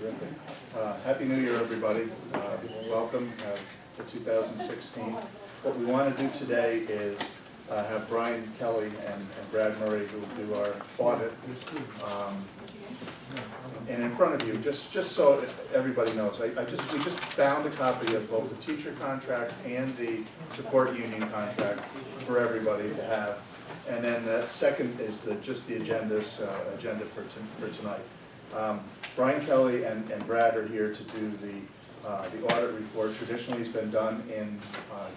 Terrific. Happy New Year, everybody. Welcome to 2016. What we want to do today is have Brian Kelly and Brad Murray, who will do our audit. And in front of you, just so everybody knows, we just found a copy of both the teacher contract and the support union contract for everybody to have. And then the second is just the agenda for tonight. Brian Kelly and Brad are here to do the audit report. Traditionally, it's been done in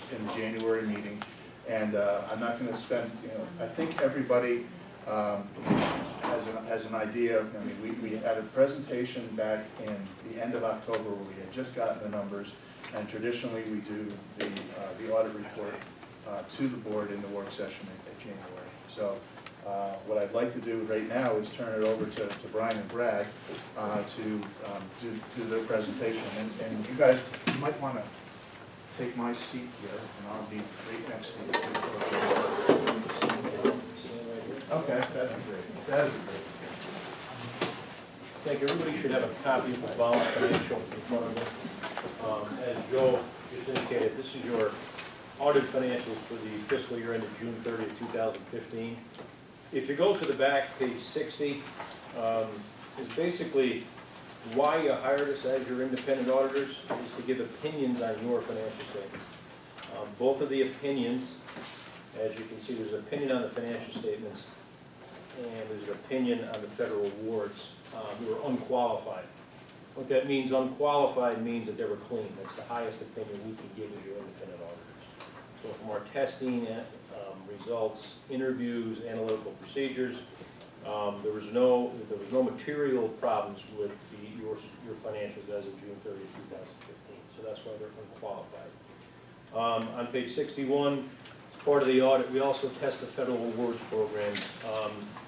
the January meeting, and I'm not going to spend. I think everybody has an idea. I mean, we had a presentation back in the end of October where we had just gotten the numbers, and traditionally we do the audit report to the board in the work session in January. So what I'd like to do right now is turn it over to Brian and Brad to do their presentation. And you guys might want to take my seat here, and I'll be right next to you. Okay, that'd be great. That'd be great. Thank you. Everybody should have a copy of the balanced financial in front of them. As Joe just indicated, this is your audit financials for the fiscal year ended June 30th, 2015. If you go to the back, page 60, is basically why you hired us as your independent auditors, is to give opinions on your financial statements. Both of the opinions, as you can see, there's an opinion on the financial statements and there's an opinion on the federal awards who are unqualified. What that means, unqualified, means that they were clean. That's the highest opinion we can give as your independent auditors. So from our testing results, interviews, analytical procedures, there was no material problems with your financials as of June 30th, 2015. So that's why they're unqualified. On page 61, as part of the audit, we also test the federal awards programs.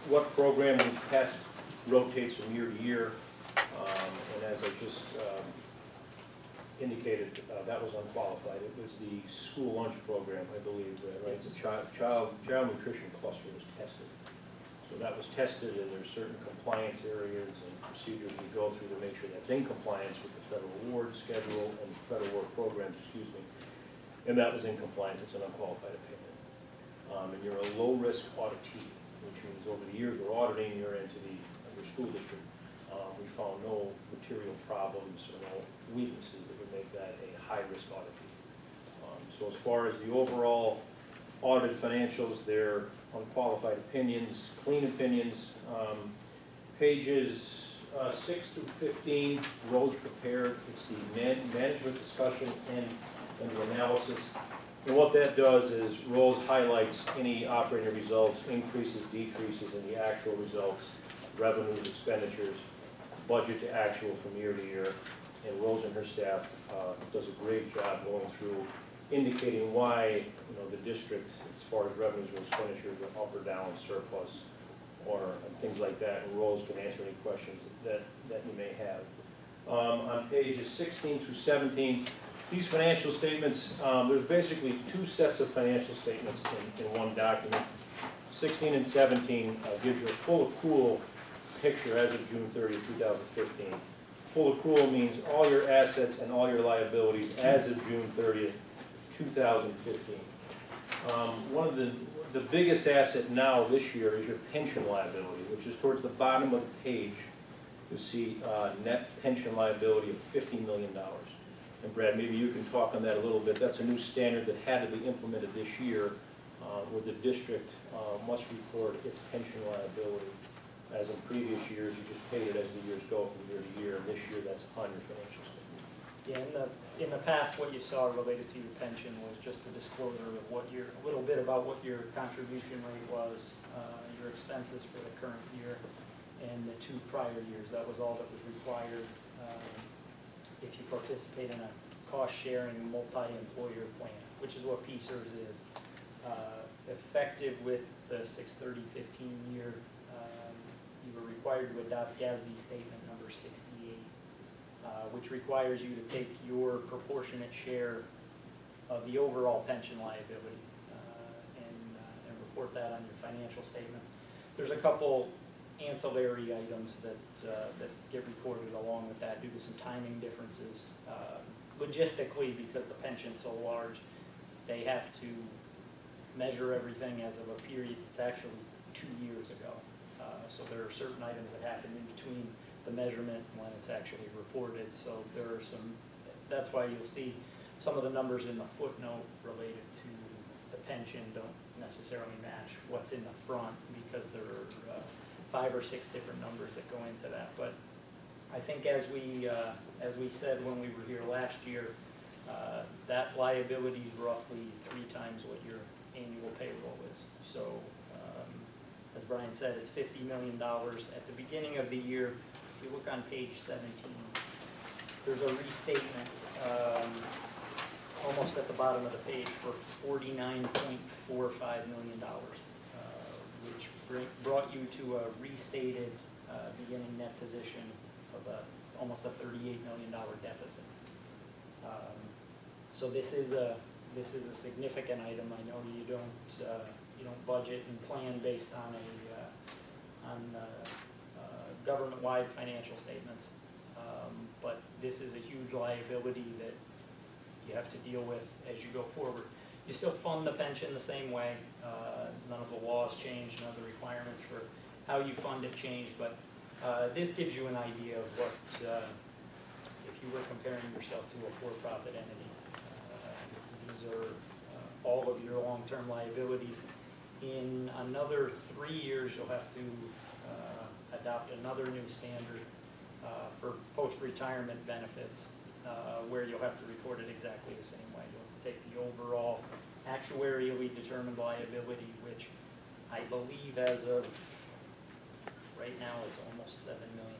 What program we test rotates from year to year, and as I just indicated, that was unqualified. It was the school lunch program, I believe, right? The child nutrition cluster was tested. So that was tested, and there's certain compliance areas and procedures we go through to make sure that's in compliance with the federal award schedule and federal work programs, excuse me. And that was in compliance. It's an unqualified opinion. And you're a low-risk auditee, which means over the years we're auditing your entity, your school district. We found no material problems or no weaknesses that would make that a high-risk auditee. So as far as the overall audit financials, they're unqualified opinions, clean opinions. Pages 6 through 15, rows prepared. It's the management discussion and the analysis. And what that does is Rose highlights any operating results, increases, decreases in the actual results, revenues, expenditures, budget to actual from year to year. And Rose and her staff does a great job going through indicating why the district, as far as revenues or expenditures, are up or down, surplus, or things like that. And Rose can answer any questions that you may have. On pages 16 through 17, these financial statements, there's basically two sets of financial statements in one document. 16 and 17 gives you a full accrual picture as of June 30, 2015. Full accrual means all your assets and all your liabilities as of June 30th, 2015. One of the biggest asset now this year is your pension liability, which is towards the bottom of the page. You'll see net pension liability of $50 million. And Brad, maybe you can talk on that a little bit. That's a new standard that had to be implemented this year, where the district must record its pension liability. As in previous years, you just paid it as the years go from year to year, and this year that's on your financial statement. Yeah, in the past, what you saw related to your pension was just the disclosure of a little bit about what your contribution rate was, your expenses for the current year, and the 2 prior years. That was all that was required if you participate in a cost-sharing multi-employer plan, which is what PSERS is. Effective with the 6/30/15 year, you were required to adopt GASB statement number 68, which requires you to take your proportionate share of the overall pension liability and report that on your financial statements. There's a couple ancillary items that get recorded along with that due to some timing differences. Logistically, because the pension's so large, they have to measure everything as of a period that's actually 2 years ago. So there are certain items that happen in between the measurement and when it's actually reported. So there are some, that's why you'll see some of the numbers in the footnote related to the pension don't necessarily match what's in the front, because there are 5 or 6 different numbers that go into that. But I think as we said when we were here last year, that liability is roughly 3 times what your annual payroll is. So as Brian said, it's $50 million. At the beginning of the year, if you look on page 17, there's a restatement almost at the bottom of the page for $49.45 million, which brought you to a restated beginning net position of almost a $38 million deficit. So this is a significant item. I know you don't budget and plan based on government-wide financial statements, but this is a huge liability that you have to deal with as you go forward. You still fund the pension the same way. None of the laws change, none of the requirements for how you fund it change, but this gives you an idea of what, if you were comparing yourself to a for-profit entity. These are all of your long-term liabilities. In another 3 years, you'll have to adopt another new standard for post-retirement benefits, where you'll have to report it exactly the same way. You'll take the overall actuarially determined liability, which I believe as of right now is almost $7 million.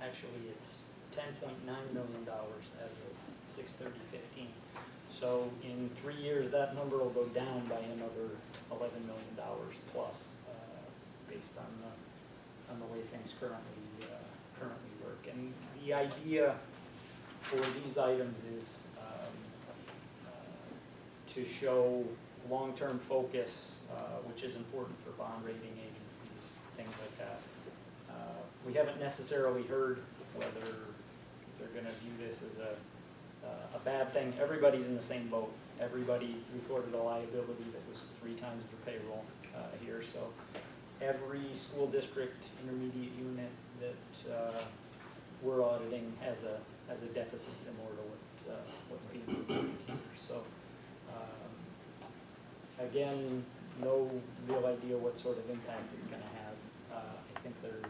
Actually, it's $10.9 million as of 6/30/15. So in 3 years, that number will go down by another $11 million plus, based on the way things currently work. And the idea for these items is to show long-term focus, which is important for bond rating agencies, things like that. We haven't necessarily heard whether they're going to view this as a bad thing. Everybody's in the same boat. Everybody reported a liability that was 3 times their payroll here. So every school district intermediate unit that we're auditing has a deficit similar to what's being reported here. So again, no real idea what sort of impact it's going to have. I think they're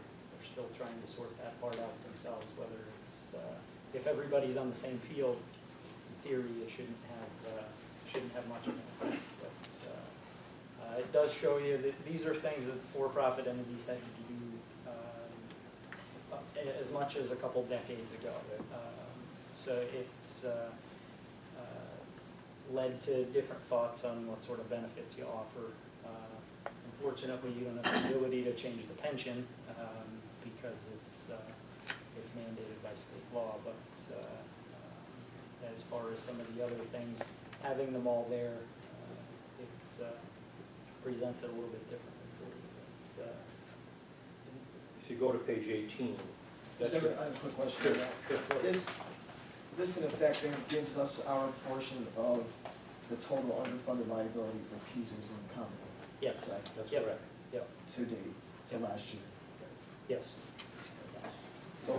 still trying to sort that part out themselves, whether it's if everybody's on the same field. In theory, it shouldn't have much of an effect. But it does show you that these are things that for-profit entities had to do as much as a couple decades ago. So it's led to different thoughts on what sort of benefits you offer. Unfortunately, you don't have the ability to change the pension because it's mandated by state law. But as far as some of the other things, having them all there, it presents it a little bit differently for you. But, If you go to page 18, that's I have a quick question. Sure, on that. sure. This in effect then gives us our portion of the total underfunded liability for PESers and Commonwealth. yes, Correct. That's Yep. correct. Yep. To date, to Yep. last year. Yes. So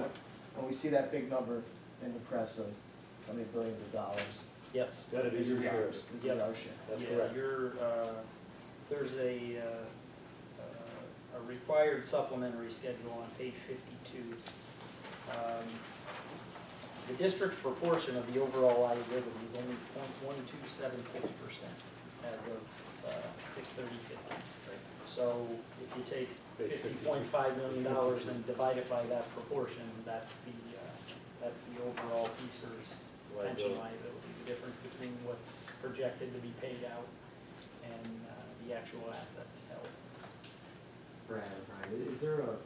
when we see that big number in the press of how many billions of dollars, Yes. That'd be this your is share. ours. This is Yep. our share. That's Yeah, correct. there's a required supplementary schedule on page 52. The district's proportion of the overall liability is only 0.1276% as of 6/30/15. So if you take $50.5 million and divide it by that proportion, that's the overall PESers pension liability, the difference between what's projected to be paid out and the actual assets held. Brad, Brian, is there a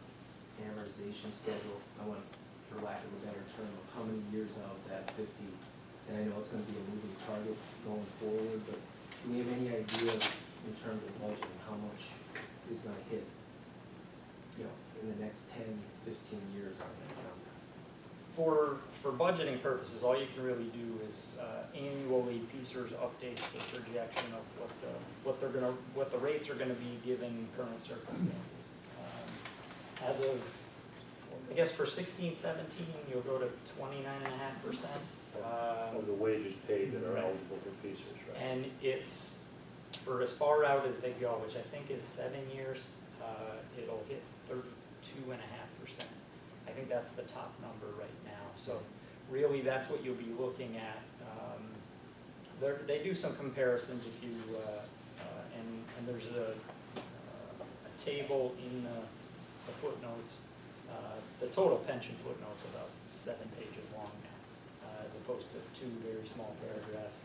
amortization schedule, I want, for lack of a better term, of how many years out that 50, and I know it's gonna be a moving target going forward, but do we have any idea in terms of budgeting, how much is gonna hit, you know, in the next 10, 15 years on that number? For budgeting purposes, all you can really do is annually PENSIONers updates the projection of what the rates are gonna be given current circumstances. As of, I guess for 16, 17, you'll go to 29.5%. Of the wages paid that are Right. eligible for PENSIONers, right? And it's for as far out as they go, which I think is 7 years, it'll hit 32.5%. I think that's the top number right now. So really, that's what you'll be looking at. They do some comparisons if you, and there's a table in the footnotes. The total pension footnote's about 7 pages long now, as opposed to 2 very small paragraphs.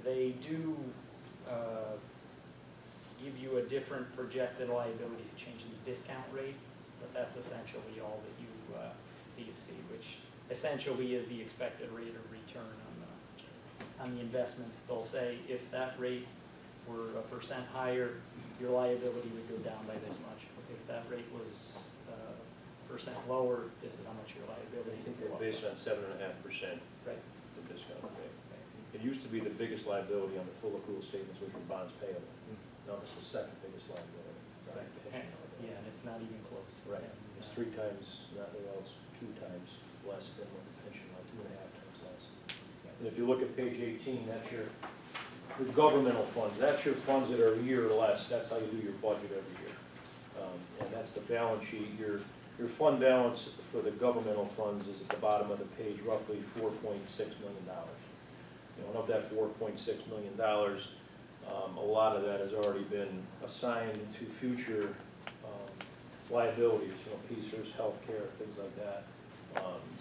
They do give you a different projected liability to change the discount rate, but that's essentially all that you see, which essentially is the expected rate of return on the investments. They'll say if that rate were 1% higher, your liability would go down by this much. If that rate was 1% lower, this is how much your I liability think would they're go up. based on 7.5%, Right. the discount rate. It used to be the biggest liability on the full accrual statements, which were bonds payable. Now it's the second biggest liability. It's not the pension liability. Yeah, and it's not even close. Right, And, it's 3 times, not well, it's 2 times less than what the pension, like 2.5 times less. And if you look at page 18, that's your governmental funds, that's your funds that are a year or less, that's how you do your budget every year. And that's the balance sheet. Your fund balance for the governmental funds is at the bottom of the page, roughly $4.6 million. You know, and of that $4.6 million, a lot of that has already been assigned to future liabilities, you know, PENSIONers, healthcare, things like that.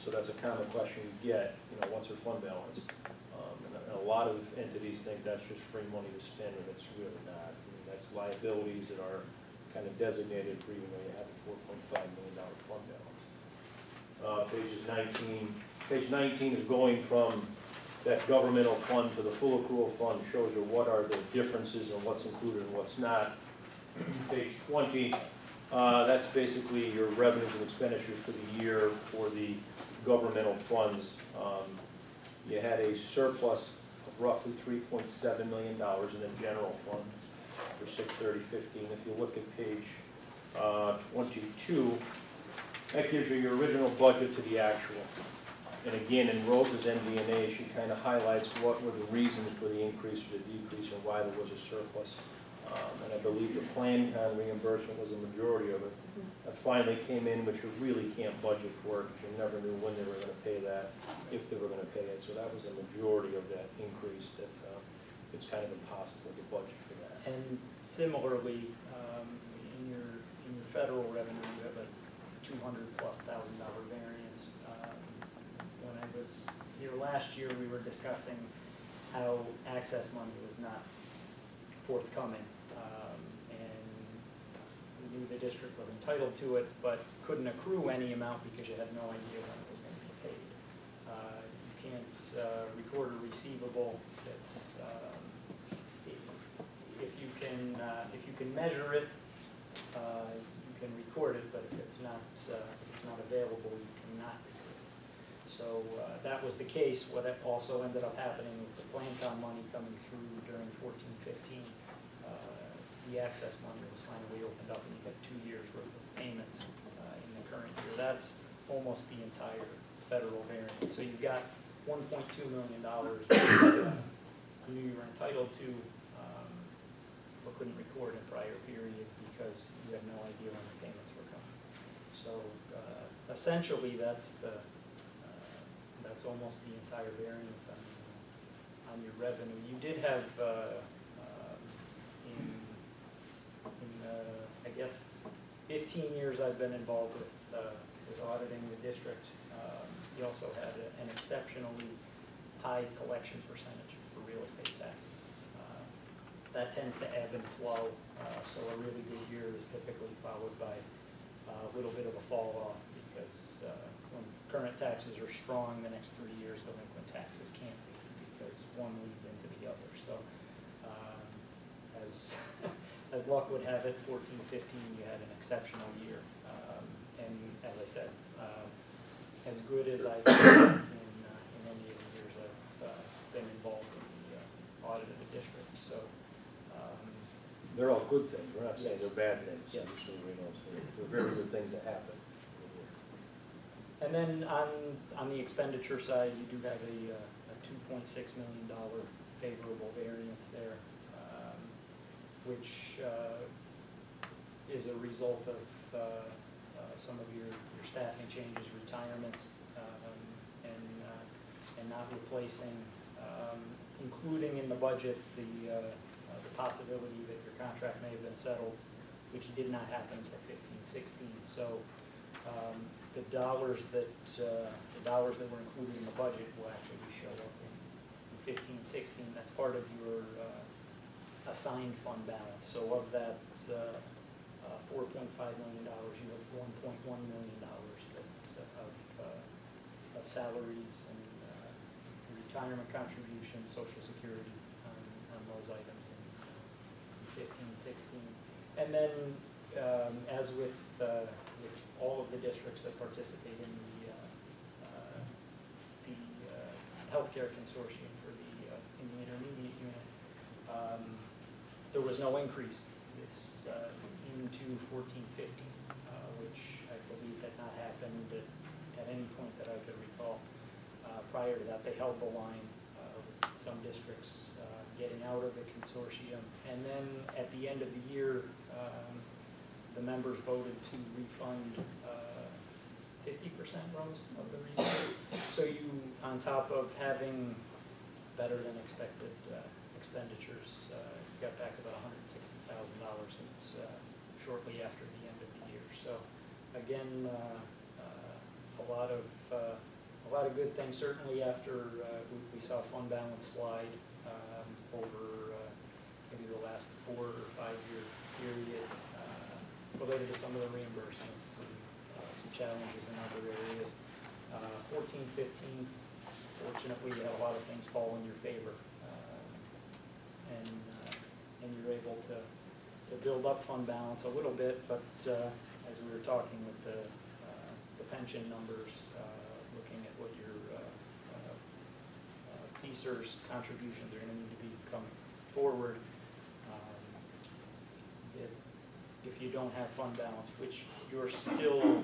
So that's a common question you get, you know, what's your fund balance? And a lot of entities think that's just free money to spend, and it's really not. I mean, that's liabilities that are kind of designated for even though you have a $4.5 million fund balance. Page 19 is going from that governmental fund to the full accrual fund, shows you what are the differences and what's included and what's not. Page 20, that's basically your revenues and expenditures for the year for the governmental funds. You had a surplus of roughly $3.7 million in the general fund for 6/30/15. If you look at page 22, that gives you your original budget to the actual. And again, in Rose's MD&A, she kind of highlights what were the reasons for the increase or the decrease and why there was a surplus. And I believe the plan con reimbursement was a majority of it. That finally came in, which you really can't budget for it, because you never knew when they were going to pay that, if they were going to pay it. So that was a majority of that increase that it's kind of impossible to budget for that. And similarly, in your federal revenue, you have a $200+ thousand variance. When I was here last year, we were discussing how access money was not forthcoming, and we knew the district was entitled to it, but couldn't accrue any amount because you had no idea when it was going to be paid. You can't record a receivable that's if you can measure it, you can record it, but if it's not available, you cannot record it. So that was the case. What also ended up happening with the PlanCom money coming through during 14-15, the access money was finally opened up, and you got 2 years worth of payments in the current year. That's almost the entire federal variance. So you've got $1.2 million you knew you were entitled to, but couldn't record in prior periods because you had no idea when the payments were coming. So essentially, that's almost the entire variance on your revenue. You did have I guess 15 years I've been involved with auditing the district. You also had an exceptionally high collection percentage for real estate taxes. That tends to ebb and flow, so a really good year is typically followed by a little bit of a fall off, because when current taxes are strong, the next 3 years delinquent taxes can't be, because one leads into the other. So as as luck would have it, 14-15, you had an exceptional year. And as I said, as good as I've been in any of the years I've been involved in the audit of the district, so. They're all good things, we're not saying Yes. they're bad things. Yes. Just so we know, so they're very good things that happen. And then on the expenditure side, you do have a $2.6 million favorable variance there, which is a result of some of your staffing changes, retirements, and not replacing, including in the budget, the possibility that your contract may have been settled, which did not happen until 15-16. So the dollars that were included in the budget will actually show up in 15-16. That's part of your assigned fund balance. So of that $4.5 million, you have $1.1 million of salaries and retirement contributions, Social Security on those items in 15-16. And then, as with all of the districts that participate in the healthcare consortium for in the intermediate unit, there was no increase this into 14-15, which I believe had not happened at any point that I could recall. Prior to that, they held the line with some districts getting out of the consortium. And then at the end of the year, the members voted to refund 50%, Rose, of the reserve. So you, on top of having better than expected expenditures, got back about $160,000 shortly after the end of the year. So again, a lot of good things. Certainly after we saw fund balance slide over maybe the last 4 or 5 year period related to some of the reimbursements and some challenges in other areas. 14-15, fortunately, you had a lot of things fall in your favor, and you're able to build up fund balance a little bit. But as we were talking with the pension numbers, looking at what your PSERS contributions are going to need to be coming forward. If you don't have fund balance, which you're still,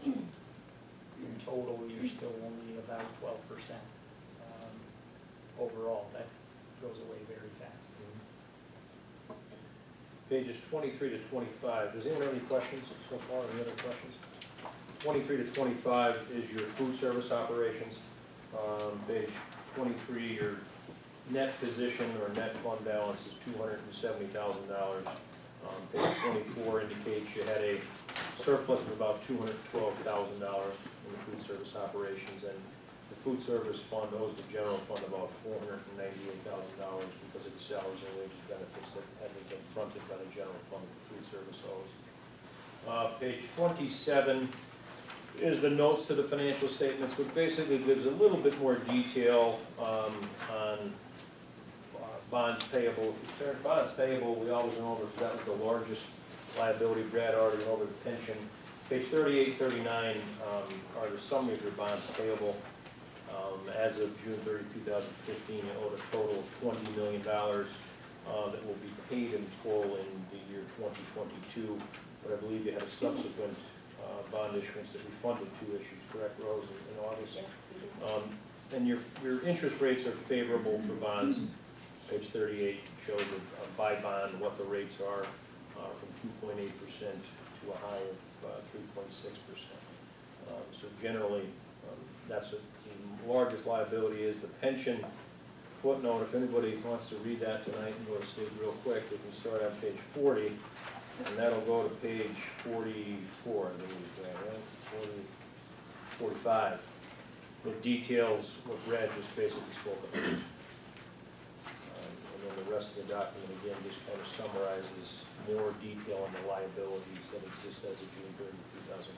in total, you're still only about 12% overall. That goes away very fast. Pages 23 to 25. Does anyone have any questions so far? Any other questions? 23 to 25 is your food service operations. Page 23, your net position or net fund balance is $270,000. Page 24 indicates you had a surplus of about $212,000 in the food service operations, and the food service fund owes the general fund about $498,000 because of the salaries and wages benefits that haven't been fronted by the general fund that the food service owes. Page 27 is the notes to the financial statements, which basically gives a little bit more detail on bonds payable. Bonds payable, we always went over, because that was the largest liability. Brad already went over the pension. Page 38, 39 are the summary of your bonds payable. As of June 30, 2015, you owed a total of $20 million that will be paid in full in the year 2022. But I believe you had a subsequent bond issuance that we funded 2 issues, correct, Rose, in August? Yes, we do. And your interest rates are favorable for bonds. Page 38 shows a buy bond, what the rates are from 2.8% to a high of 3.6%. So generally, that's what the largest liability is. The pension footnote, if anybody wants to read that tonight and go to sleep real quick, we can start on page 40, and that'll go to page 44, I believe, right? 45. It details what Brad just basically spoke about. And then the rest of the document, again, just kind of summarizes more detail on the liabilities that exist as of June 30, 2015.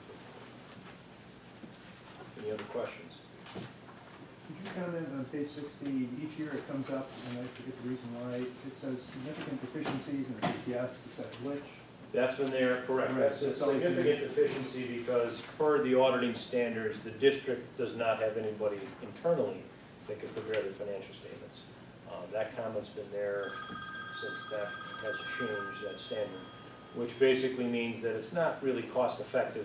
Any other questions? Did you comment on page 60, each year it comes up, and I forget the reason why, it says significant deficiencies, and it says yes, it says glitch. That's been there, correct. Right, That's so a it's always been significant deficiency because per the auditing standards, the district does not have anybody internally that can prepare the financial statements. That comment's been there since that has changed, that standard, which basically means that it's not really cost effective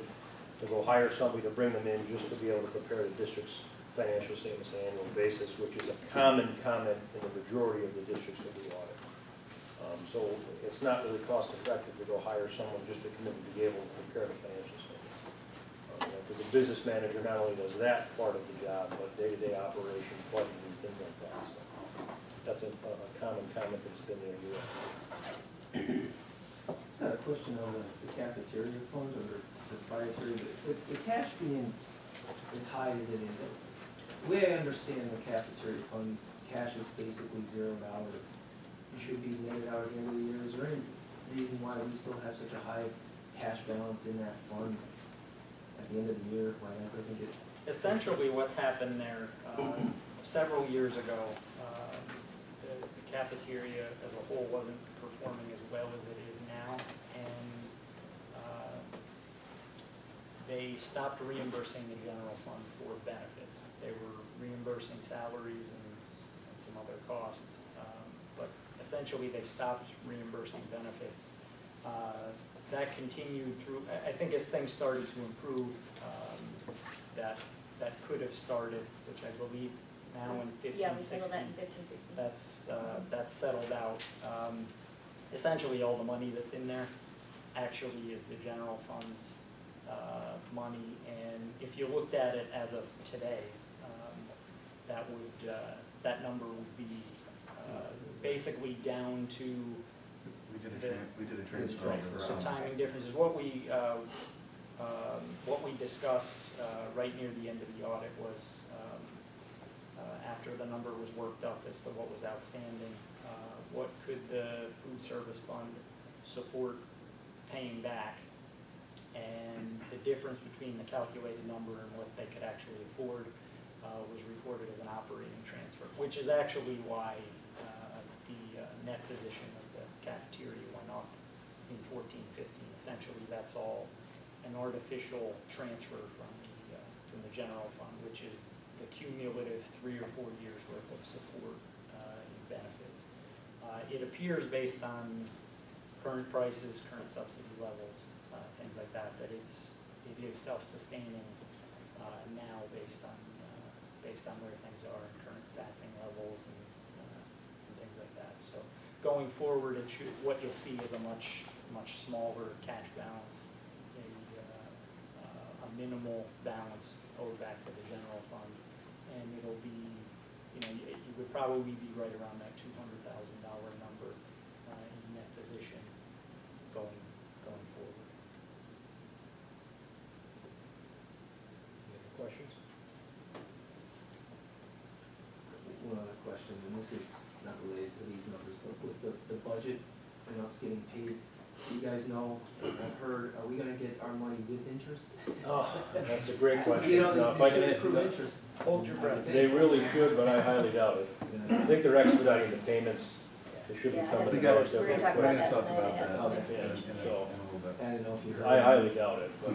to go hire somebody to bring them in just to be able to prepare the district's financial statements on an annual basis, which is a common comment in the majority of the districts that we audit. So it's not really cost effective to go hire someone just to come in to be able to prepare the financial statements. Because the business manager not only does that part of the job, but day-to-day operation, budgeting, and things like that. So that's a common comment that's been there year. Just got a question on the cafeteria fund or the proprietary, the cash being as high as it is, the way I understand the cafeteria fund, cash is basically $0. It should be netted out at the end of the year. Is there any reason why we still have such a high cash balance in that fund at the end of the year, why that doesn't get? Essentially, what's happened there, several years ago, the cafeteria as a whole wasn't performing as well as it is now, and they stopped reimbursing the general fund for benefits. They were reimbursing salaries and some other costs, but essentially they stopped reimbursing benefits. That continued through, I think as things started to improve, that could have started, which I believe now in 15, Yeah, we 16. settled that in 15, 16. That's settled out. Essentially, all the money that's in there actually is the general fund's money, and if you looked at it as of today, that number would be basically down to We did a transfer. some timing differences. What we discussed right near the end of the audit was after the number was worked up as to what was outstanding, what could the food service fund support paying back, and the difference between the calculated number and what they could actually afford was reported as an operating transfer, which is actually why the net position of the cafeteria went up in 14-15. Essentially, that's all an artificial transfer from the general fund, which is the cumulative 3 or 4 years worth of support in benefits. It appears based on current prices, current subsidy levels, things like that, that it is self-sustaining now based on where things are and current staffing levels and things like that. So going forward, what you'll see is a much smaller cash balance, a minimal balance owed back to the general fund, and it'll be, you would probably be right around that $200,000 number in net position going forward. Any other questions? One other question, and this is not related to these numbers, but with the budget and us getting paid, do you guys know, I've heard, are we gonna get our money with interest? Oh, that's a great question. You know, Now, if I they should can- accrue interest. Hold your breath. They really should, but I highly doubt it. Yeah. I think they're expediting the payments. They should be Yeah, coming We in got ours it. We're every gonna talk We're about gonna that talk tonight. about It has that some Okay. information. in a So, little bit. I didn't know if you heard. I highly doubt it, but